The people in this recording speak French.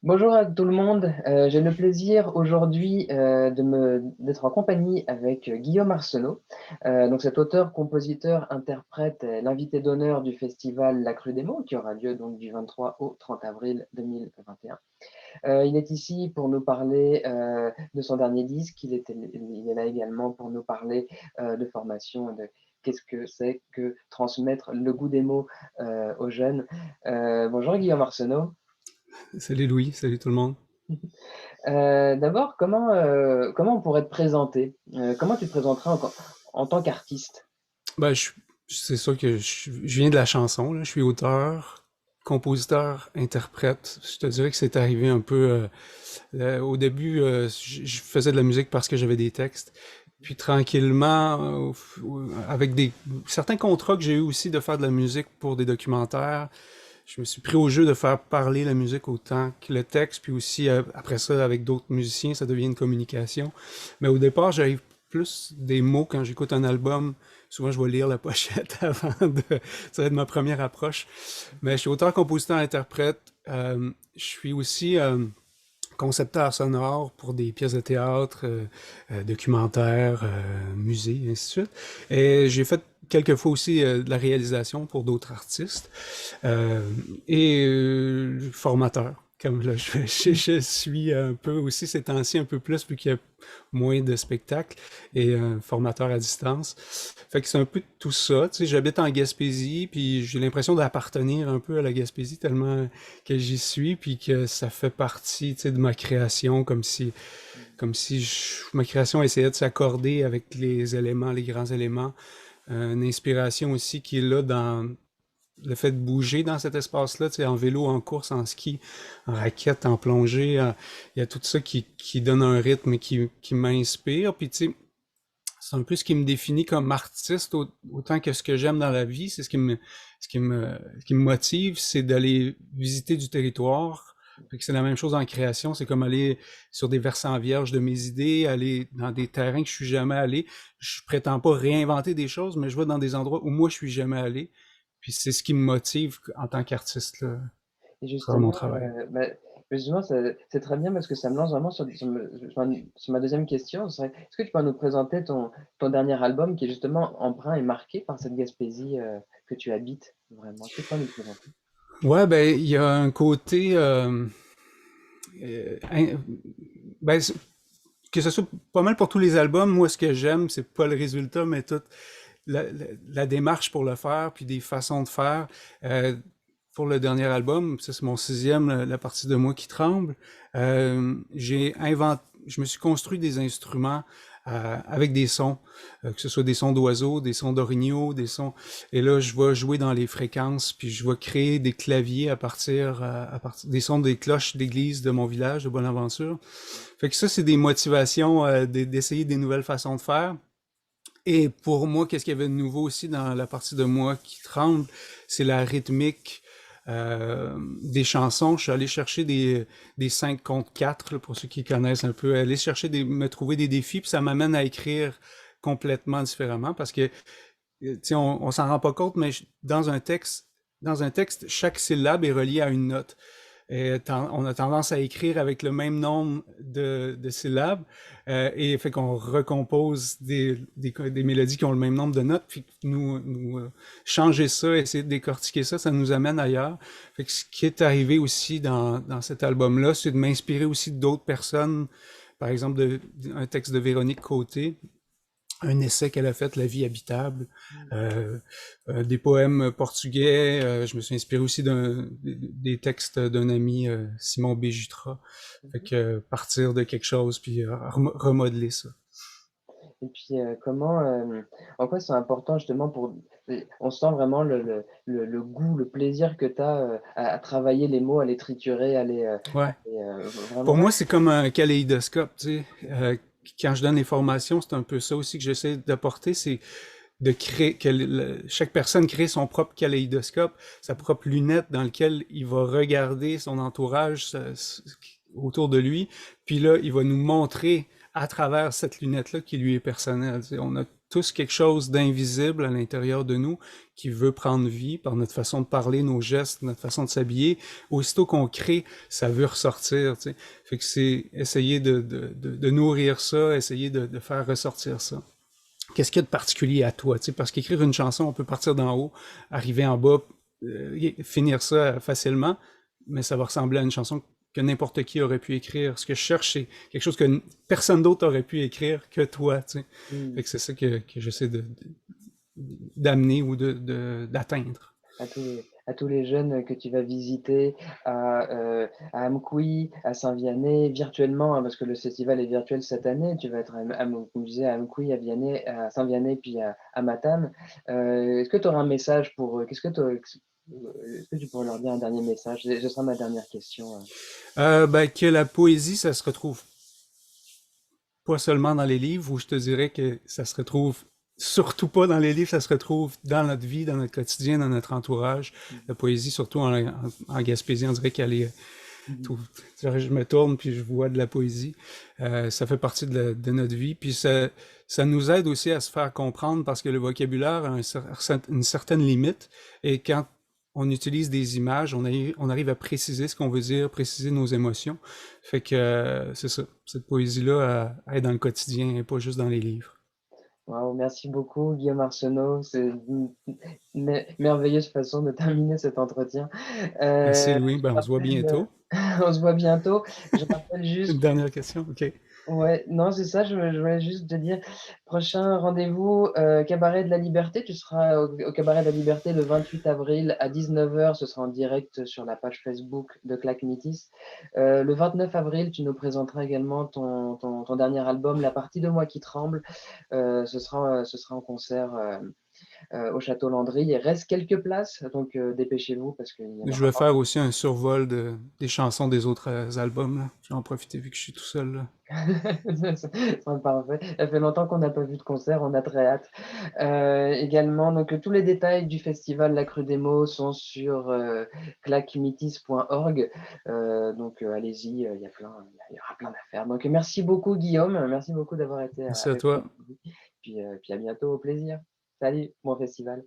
Bonjour à tout le monde. J'ai le plaisir aujourd'hui d'être en compagnie avec Guillaume Arsenault. Donc cet auteur, compositeur, interprète est l'invité d'honneur du festival La Crue des Mots qui aura lieu donc du 23 au 30 avril 2021. Il est ici pour nous parler de son dernier disque. Il est là également pour nous parler de formation, de qu'est-ce que c'est que transmettre le goût des mots aux jeunes. Bonjour Guillaume Arsenault. Salut Louis, salut tout le monde. D'abord, comment on pourrait te présenter? Comment tu te présenterais en tant qu'artiste? Ben, c'est sûr que je viens de la chanson, là. Je suis auteur, compositeur, interprète. Je te dirais que c'est arrivé un peu. Au début, je faisais de la musique parce que j'avais des textes. Puis tranquillement, avec certains contrats que j'ai eu aussi de faire de la musique pour des documentaires, je me suis pris au jeu de faire parler la musique autant que le texte, puis aussi après ça, avec d'autres musiciens, ça devient une communication. Mais au départ, j'arrive plus des mots quand j'écoute un album. Souvent, je vais lire la pochette avant de... Ça va être ma première approche. Mais je suis auteur, compositeur, interprète. Je suis aussi concepteur sonore pour des pièces de théâtre, documentaires, musées, et ainsi de suite. Et j'ai fait quelques fois aussi de la réalisation pour d'autres artistes euh, et formateur. Comme là, je suis un peu aussi ces temps-ci un peu plus vu qu'il y a moins de spectacles et formateur à distance. Fait que c'est un peu tout ça. Tu sais, j'habite en Gaspésie, puis j'ai l'impression d'appartenir un peu à la Gaspésie tellement que j'y suis, puis que ça fait partie, tu sais, de ma création, ma création essayait de s'accorder avec les éléments, les grands éléments. Une inspiration aussi qui est là dans le fait de bouger dans cet espace-là, tu sais, en vélo, en course, en ski, en raquette, en plongée, il y a tout ça qui donne un rythme et qui m'inspire. Puis, tu sais, c'est un peu ce qui me définit comme artiste autant que ce que j'aime dans la vie. C'est ce qui me motive, c'est d'aller visiter du territoire. Fait que c'est la même chose en création. C'est comme aller sur des versants vierges de mes idées, aller dans des terrains que je suis jamais allé. Je prétends pas réinventer des choses, mais je vais dans des endroits où moi je suis jamais allé. Puis c'est ce qui me motive en tant qu'artiste, là, Et à travers mon justement, travail. justement, c'est très bien parce que ça me lance vraiment sur ma deuxième question. Est-ce que tu peux nous présenter ton dernier album qui est justement empreint et marqué par cette Gaspésie que tu habites vraiment? Est-ce que tu peux nous le présenter? Ouais, ben, il y a un côté, euh, in- ben, que ce soit pas mal pour tous les albums, moi, ce que j'aime, c'est pas le résultat, mais toute la démarche pour le faire, puis des façons de faire. Euh, pour le dernier album, ça c'est mon sixième, la partie de moi qui tremble, je me suis construit des instruments avec des sons, que ce soit des sons d'oiseaux, des sons d'orignaux, des sons. Et là, je vais jouer dans les fréquences, puis je vais créer des claviers à partir des sons des cloches d'église de mon village de Bonaventure. Fait que ça, c'est des motivations d'essayer des nouvelles façons de faire. Et pour moi, qu'est-ce qu'il y avait de nouveau aussi dans la partie de moi qui tremble, c'est la rythmique des chansons. Je suis allé chercher des 5 contre 4, là, pour ceux qui connaissent un peu, aller chercher me trouver des défis, puis ça m'amène à écrire complètement différemment parce que, tu sais, on s'en rend pas compte, mais dans un texte, chaque syllabe est reliée à une note. Et on a tendance à écrire avec le même nombre de syllabes et fait qu'on recompose des mélodies qui ont le même nombre de notes, puis changer ça, essayer de décortiquer ça, ça nous amène ailleurs. Fait que ce qui est arrivé aussi dans cet album-là, c'est de m'inspirer aussi d'autres personnes, par exemple un texte de Véronique Côté, un essai qu'elle a fait, La vie habitable, euh, des poèmes portugais. Je me suis inspiré aussi des textes d'un ami, Simon Béjutra. Fait Mhm. que partir de quelque chose puis remodeler ça. Et puis, en quoi c'est important justement on sent vraiment le goût, le plaisir que tu as à travailler les mots, à les triturer, Ouais. vraiment. Pour moi, c'est comme un kaléidoscope, tu sais. Quand je donne les formations, c'est un peu ça aussi que j'essaie d'apporter, c'est de créer que chaque personne crée son propre kaléidoscope, sa propre lunette dans lequel il va regarder son entourage autour de lui, puis là, il va nous montrer à travers cette lunette-là qui lui est personnelle. Tu sais, on a tous quelque chose d'invisible à l'intérieur de nous qui veut prendre vie par notre façon de parler, nos gestes, notre façon de s'habiller. Aussitôt qu'on crée, ça veut ressortir, tu sais. Fait que c'est essayer de nourrir ça, essayer de faire ressortir ça. Qu'est-ce qu'il y a de particulier à toi, tu sais, parce qu'écrire une chanson, on peut partir d'en haut, arriver en bas, finir ça facilement, mais ça va ressembler à une chanson que n'importe qui aurait pu écrire. Ce que je cherche, c'est quelque chose que personne d'autre aurait pu écrire que toi, tu sais. Hmm. Fait que c'est ça que j'essaie d'amener ou d'atteindre. À tous les jeunes que tu vas visiter à Amkoui, à Saint-Vianney, virtuellement, hein, parce que le festival est virtuel cette année. Tu vas être, comme je disais, à Amkoui, à Vianney, à Saint-Vianney, puis à Matane. Est-ce que tu auras un message pour eux? Est-ce que tu pourrais leur dire un dernier message? Ce sera ma dernière question. Ben, que la poésie, ça se retrouve pas seulement dans les livres, où je te dirais que ça se retrouve surtout pas dans les livres, ça se retrouve dans notre vie, dans notre quotidien, dans notre entourage. La poésie, surtout en Gaspésie, on dirait qu'elle est Mhm. tout. Je me tourne puis je vois de la poésie. Ça fait partie de notre vie. Puis ça nous aide aussi à se faire comprendre parce que le vocabulaire a une certaine limite. Et quand on utilise des images, on arrive à préciser ce qu'on veut dire, préciser nos émotions. Fait que c'est ça. Cette poésie-là est dans le quotidien et pas juste dans les livres. Wow, merci beaucoup, Guillaume Arsenault. C'est une merveilleuse façon de terminer cet entretien. Merci Louis. Je Ben, on se voit rappelle, bientôt. on se voit bientôt. Je rappelle Une juste, dernière question. OK. ouais, non, c'est ça, je voulais juste te dire, prochain rendez-vous, Cabaret de la Liberté. Tu seras au Cabaret de la Liberté le 28 avril à 19h. Ce sera en direct sur la page Facebook de Claque Métis. Le 29 avril, tu nous présenteras également ton dernier album, La partie de moi qui tremble. Ce sera en concert au Château Landry. Il reste quelques places, donc dépêchez-vous parce qu'il n'y en Je aura vais pas. faire aussi un survol des chansons des autres albums, là. Je vais en profiter vu que je suis tout seul, là. C'est parfait. Ça fait longtemps qu'on n'a pas vu de concert, on a très hâte. Également, donc tous les détails du festival La Crue des Mots sont sur claquemitis.org. Donc allez-y, il y aura plein d'affaires. Donc merci beaucoup Guillaume, merci beaucoup d'avoir été Merci à avec moi toi. aujourd'hui. Puis à bientôt, au plaisir. Salut, bon festival.